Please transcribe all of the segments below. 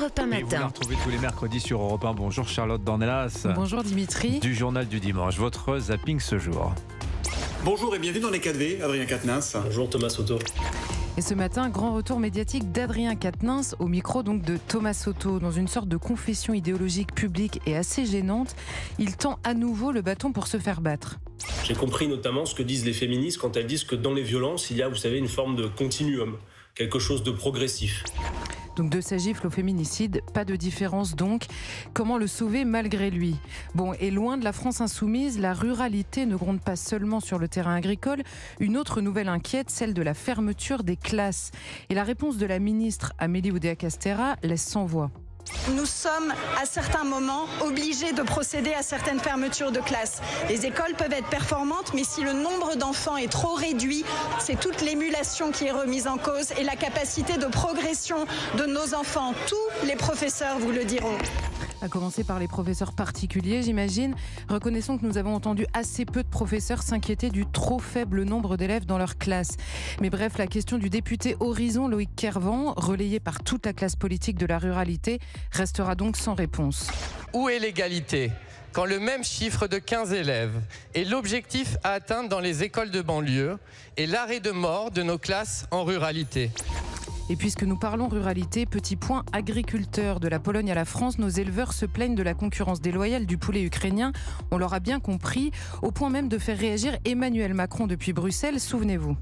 Europe 1 Et vous la matin. retrouvez tous les mercredis sur Europe 1. Bonjour Charlotte Dornelas. Bonjour Dimitri. Du journal du dimanche, votre zapping ce jour. Bonjour et bienvenue dans les 4V, Adrien Quatennens. Bonjour Thomas Soto. Et ce matin, grand retour médiatique d'Adrien Quatennens au micro donc de Thomas Soto. Dans une sorte de confession idéologique publique et assez gênante, il tend à nouveau le bâton pour se faire battre. J'ai compris notamment ce que disent les féministes quand elles disent que dans les violences, il y a, vous savez, une forme de continuum, quelque chose de progressif. Donc de sa gifle au féminicide, pas de différence donc. Comment le sauver malgré lui ? Bon, et loin de la France insoumise, la ruralité ne gronde pas seulement sur le terrain agricole. Une autre nouvelle inquiète, celle de la fermeture des classes. Et la réponse de la ministre Amélie Oudéa-Castéra laisse sans voix. Nous sommes à certains moments obligés de procéder à certaines fermetures de classes. Les écoles peuvent être performantes, mais si le nombre d'enfants est trop réduit, c'est toute l'émulation qui est remise en cause et la capacité de progression de nos enfants. Tous les professeurs vous le diront. À commencer par les professeurs particuliers, j'imagine. Reconnaissons que nous avons entendu assez peu de professeurs s'inquiéter du trop faible nombre d'élèves dans leur classe. Mais bref, la question du député Horizon Loïc Kervran, relayé par toute la classe politique de la ruralité, restera donc sans réponse. Où est l'égalité quand le même chiffre de 15 élèves est l'objectif à atteindre dans les écoles de banlieue et l'arrêt de mort de nos classes en ruralité ? Et puisque nous parlons ruralité, petit point agriculteur. De la Pologne à la France, nos éleveurs se plaignent de la concurrence déloyale du poulet ukrainien. On l'aura bien compris, au point même de faire réagir Emmanuel Macron depuis Bruxelles, souvenez-vous.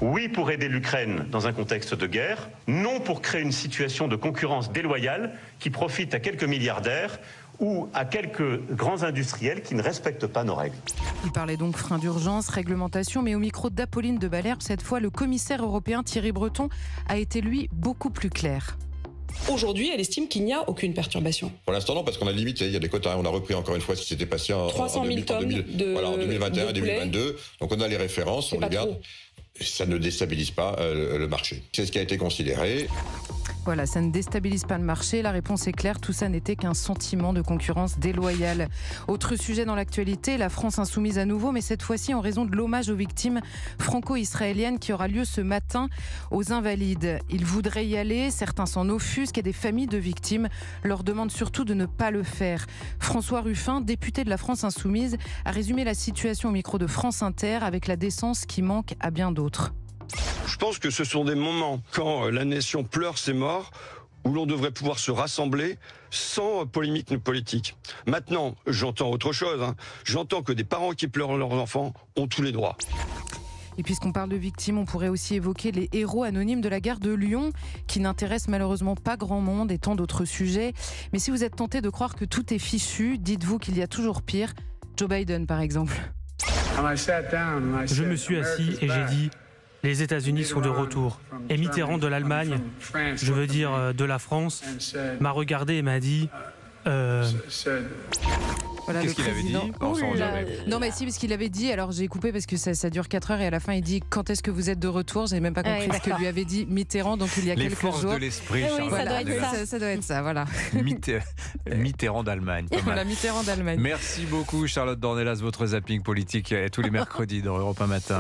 Oui pour aider l'Ukraine dans un contexte de guerre, non pour créer une situation de concurrence déloyale qui profite à quelques milliardaires ou à quelques grands industriels qui ne respectent pas nos règles. Il parlait donc frein d'urgence, réglementation, mais au micro d'Apolline de Balherbe, cette fois, le commissaire européen Thierry Breton a été, lui, beaucoup plus clair. Aujourd'hui, elle estime qu'il n'y a aucune perturbation. Pour l'instant, non, parce qu'on a limite, il y a des quotas. On a repris encore une fois ce qui s'était passé en 300 000 tonnes en 2021 de et 2022. Donc on a les références, on les garde. Trop. Ça ne déstabilise pas le marché. C'est ce qui a été considéré. Voilà, ça ne déstabilise pas le marché. La réponse est claire, tout ça n'était qu'un sentiment de concurrence déloyale. Autre sujet dans l'actualité, la France insoumise à nouveau, mais cette fois-ci en raison de l'hommage aux victimes franco-israéliennes qui aura lieu ce matin aux Invalides. Ils voudraient y aller, certains s'en offusquent et des familles de victimes leur demandent surtout de ne pas le faire. François Ruffin, député de la France insoumise, a résumé la situation au micro de France Inter avec la décence qui manque à bien d'autres. Je pense que ce sont des moments quand la nation pleure ses morts où l'on devrait pouvoir se rassembler sans polémique politique. Maintenant, j'entends autre chose. J'entends que des parents qui pleurent leurs enfants ont tous les droits. Et puisqu'on parle de victimes, on pourrait aussi évoquer les héros anonymes de la gare de Lyon, qui n'intéressent malheureusement pas grand monde et tant d'autres sujets. Mais si vous êtes tenté de croire que tout est fichu, dites-vous qu'il y a toujours pire. Joe Biden, par exemple. Je me suis assis et j'ai dit... Les États-Unis sont de retour. Et Mitterrand de l'Allemagne, je veux dire de la France, m'a regardé et m'a dit... Voilà, Qu'est-ce qu'il avait dit ? On s'en jamais. Non mais si, parce qu'il avait dit, alors j'ai coupé parce que ça dure 4 heures et à la fin il dit quand est-ce que vous êtes de retour ? J'ai même pas compris ce que lui avait dit Mitterrand, donc il y a Les quelques forces jours. de l'esprit, Oui, Charlotte. ça doit être Dornelas. Ça doit être ça, voilà. Mitterrand d'Allemagne. Pas mal. Voilà, Mitterrand d'Allemagne. Merci beaucoup Charlotte Dornelas, votre zapping politique tous les mercredis dans Europe 1 matin.